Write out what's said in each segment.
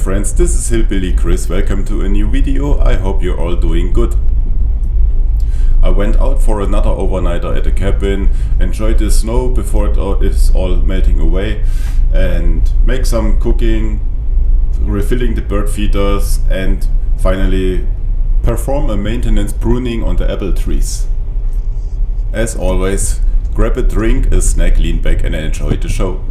friends, this is Hillbilly Chris. Welcome to a new video. I hope you're all doing good. I went out for another overnighter at the cabin, enjoyed the snow before it is all melting away, and make some cooking, refilling the bird feeders, and finally perform a maintenance pruning on the apple trees. As always, grab a drink, a snack, lean back and enjoy the show.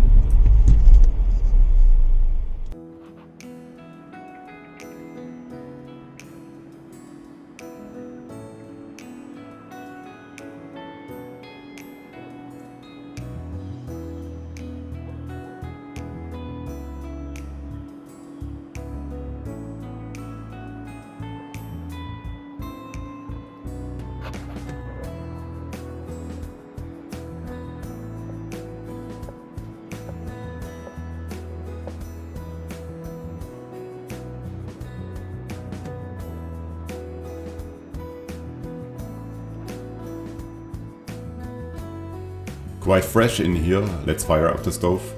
Quite fresh in here, let's fire up the stove.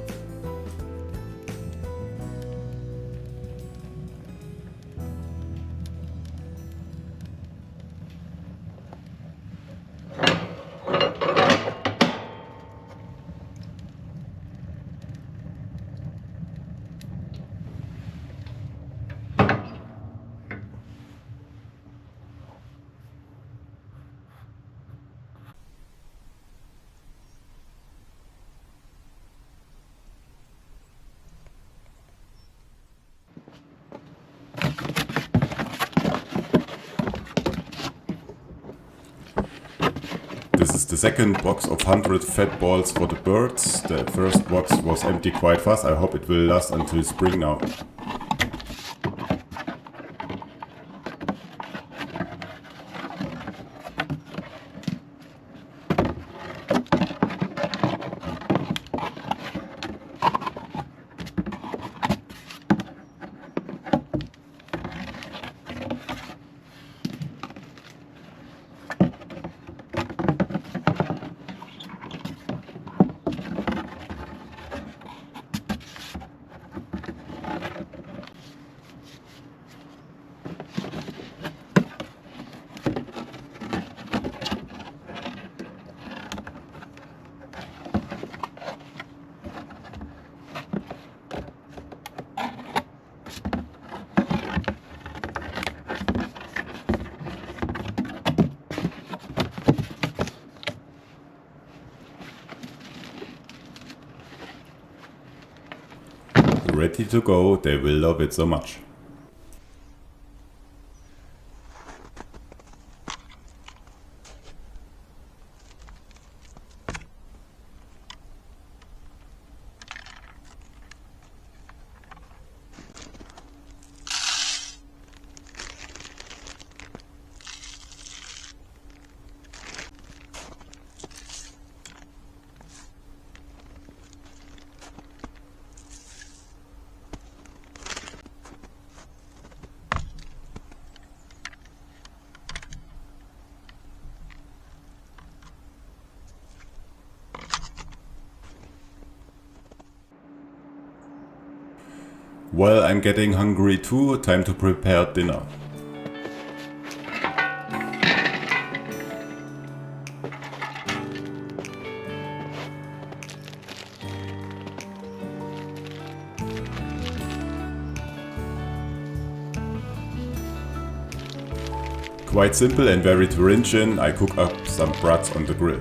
This is the second box of 100 fat balls for the birds. The first box was empty quite fast. I hope it will last until spring now. Ready to go, they will love it so much. Well, I'm getting hungry too, time to prepare dinner. Quite simple and very Thuringian, I cook up some brats on the grill.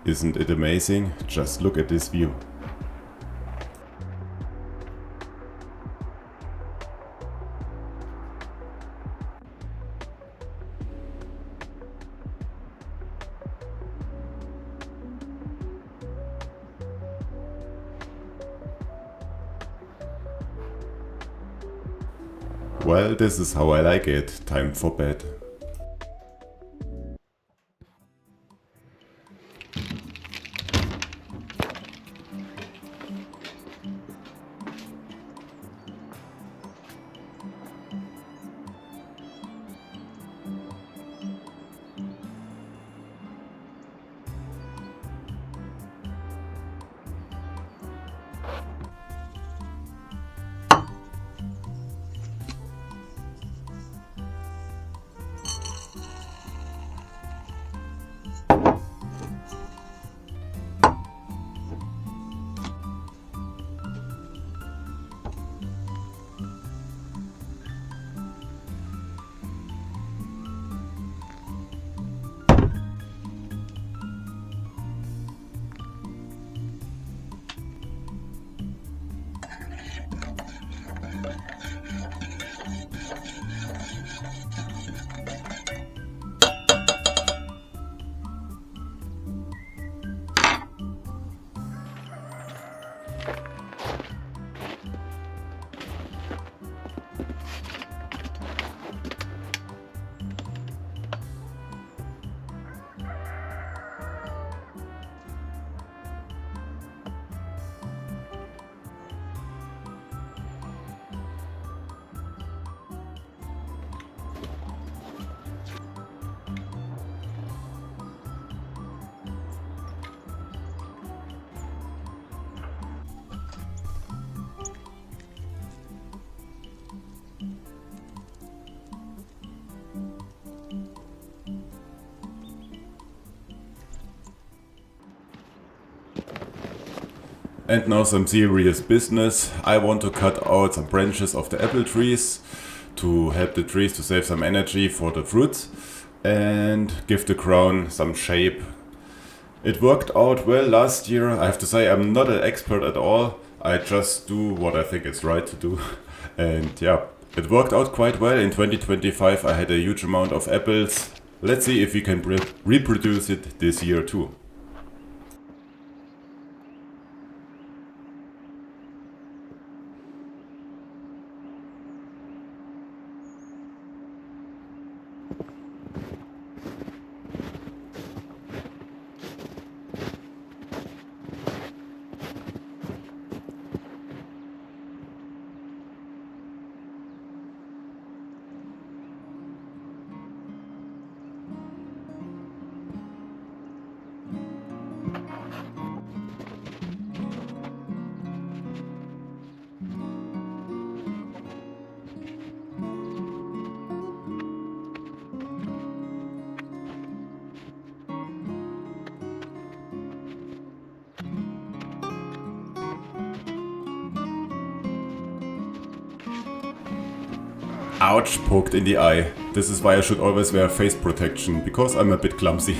Isn't it amazing? Just look at this view. Well, this is how I like it. Time for bed. And now some serious business. I want to cut out some branches of the apple trees to help the trees to save some energy for the fruits and give the crown some shape. It worked out well last year. I have to say I'm not an expert at all. I just do what I think is right to do. And yeah, it worked out quite well. In 2025 I had a huge amount of apples. Let's see if we can reproduce it this year too. Ouch, poked in the eye. This is why I should always wear face protection, because I'm a bit clumsy.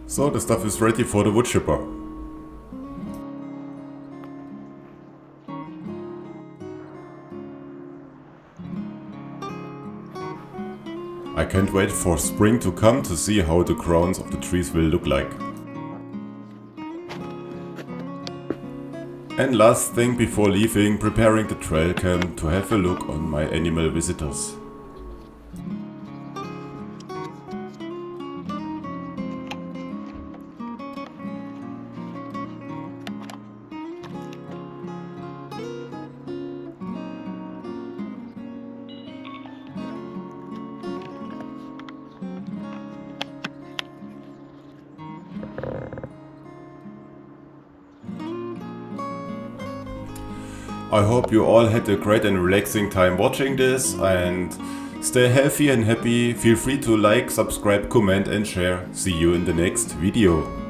So the stuff is ready for the wood chipper. I can't wait for spring to come to see how the crowns of the trees will look like. And last thing before leaving, preparing the trail cam to have a look on my animal visitors. I hope you all had a great and relaxing time watching this, and stay healthy and happy. Feel free to like, subscribe, comment and share. See you in the next video.